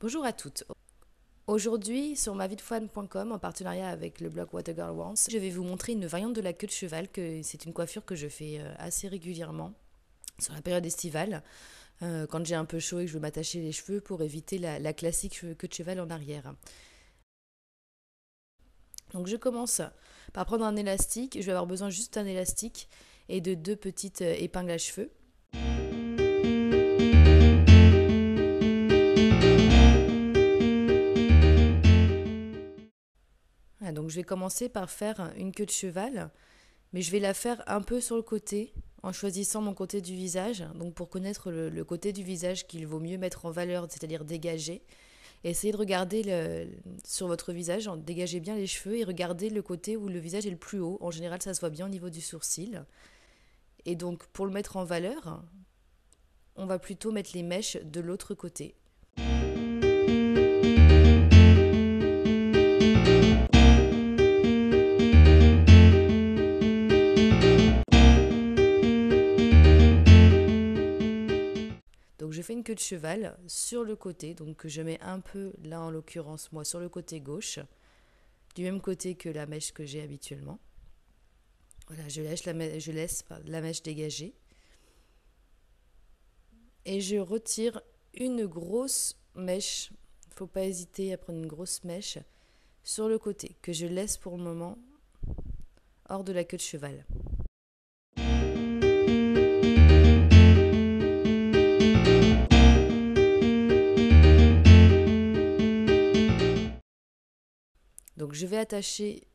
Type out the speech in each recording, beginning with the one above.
Bonjour à toutes. Aujourd'hui, sur maviedefan.com, en partenariat avec le blog What a Girl Wants, je vais vous montrer une variante de la queue de cheval, que c'est une coiffure que je fais assez régulièrement sur la période estivale, quand j'ai un peu chaud et que je veux m'attacher les cheveux pour éviter la classique queue de cheval en arrière. Donc je commence par prendre un élastique. Je vais avoir besoin juste d'un élastique et de deux petites épingles à cheveux. Voilà, donc je vais commencer par faire une queue de cheval, mais je vais la faire un peu sur le côté, en choisissant mon côté du visage. Donc pour connaître le côté du visage qu'il vaut mieux mettre en valeur, c'est-à-dire dégager, essayez de regarder sur votre visage, dégagez bien les cheveux et regardez le côté où le visage est le plus haut. En général, ça se voit bien au niveau du sourcil. Et donc pour le mettre en valeur, on va plutôt mettre les mèches de l'autre côté. Donc je fais une queue de cheval sur le côté, donc je mets un peu, là en l'occurrence moi, sur le côté gauche, du même côté que la mèche que j'ai habituellement. Voilà, je laisse la mèche dégagée. Et je retire une grosse mèche, il ne faut pas hésiter à prendre une grosse mèche sur le côté, que je laisse pour le moment hors de la queue de cheval. Donc je vais attacher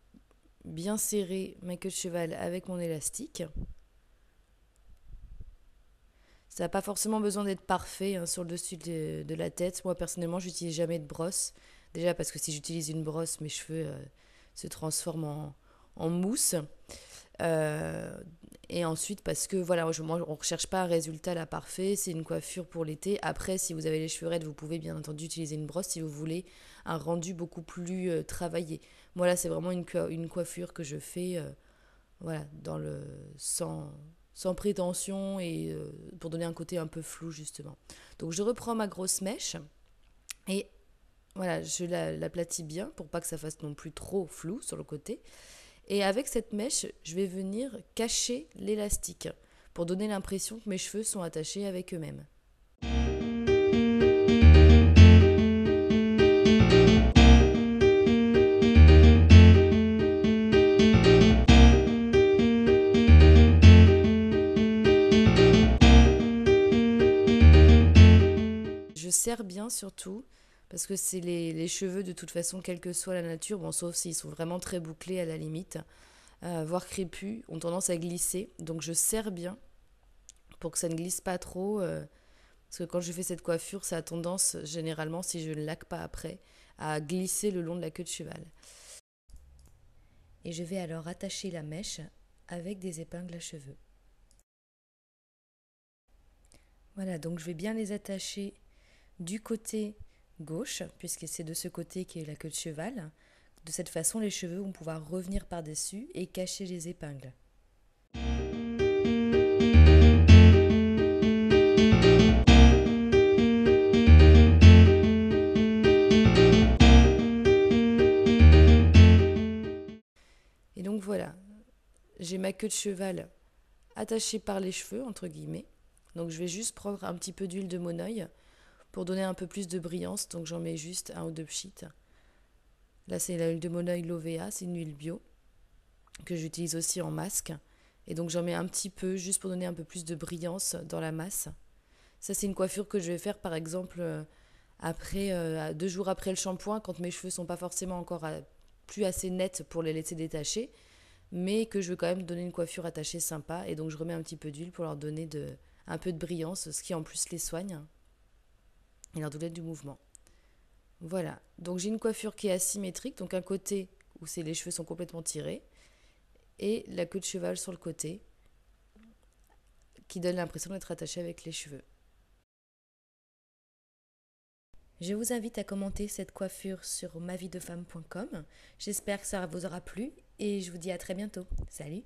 bien serré ma queue de cheval avec mon élastique. Ça n'a pas forcément besoin d'être parfait sur le dessus de la tête. Moi personnellement, j'utilise jamais de brosse. Déjà parce que si j'utilise une brosse, mes cheveux se transforment en mousse. Et ensuite parce que voilà, on ne recherche pas un résultat là parfait, c'est une coiffure pour l'été. Après, si vous avez les cheveux raides, vous pouvez bien entendu utiliser une brosse si vous voulez un rendu beaucoup plus travaillé. Moi là, c'est vraiment une coiffure que je fais voilà, sans prétention et pour donner un côté un peu flou justement. Donc je reprends ma grosse mèche et voilà, je l'aplatis bien pour pas que ça fasse non plus trop flou sur le côté. Et avec cette mèche, je vais venir cacher l'élastique pour donner l'impression que mes cheveux sont attachés avec eux-mêmes. Je serre bien surtout, parce que c'est les cheveux de toute façon, quelle que soit la nature, bon, sauf s'ils sont vraiment très bouclés à la limite, voire crépus, ont tendance à glisser. Donc je serre bien pour que ça ne glisse pas trop, parce que quand je fais cette coiffure, ça a tendance, généralement, si je ne laque pas après, à glisser le long de la queue de cheval. Et je vais alors attacher la mèche avec des épingles à cheveux. Voilà, donc je vais bien les attacher du côté gauche, puisque c'est de ce côté qu'est la queue de cheval. De cette façon, les cheveux vont pouvoir revenir par-dessus et cacher les épingles. Et donc voilà, j'ai ma queue de cheval attachée par les cheveux, entre guillemets. Donc je vais juste prendre un petit peu d'huile de monoeil pour donner un peu plus de brillance. Donc j'en mets juste un ou deux pchits. Là c'est l'huile de monoeil Lovea, c'est une huile bio que j'utilise aussi en masque. Et donc j'en mets un petit peu juste pour donner un peu plus de brillance dans la masse. Ça c'est une coiffure que je vais faire par exemple après 2 jours après le shampoing, quand mes cheveux sont pas forcément encore plus assez nets pour les laisser détacher, mais que je veux quand même donner une coiffure attachée sympa. Et donc je remets un petit peu d'huile pour leur donner un peu de brillance, ce qui en plus les soigne et leur donner du mouvement. Voilà, donc j'ai une coiffure qui est asymétrique, donc un côté où les cheveux sont complètement tirés et la queue de cheval sur le côté qui donne l'impression d'être attachée avec les cheveux. Je vous invite à commenter cette coiffure sur maviedefam.com. J'espère que ça vous aura plu et je vous dis à très bientôt. Salut!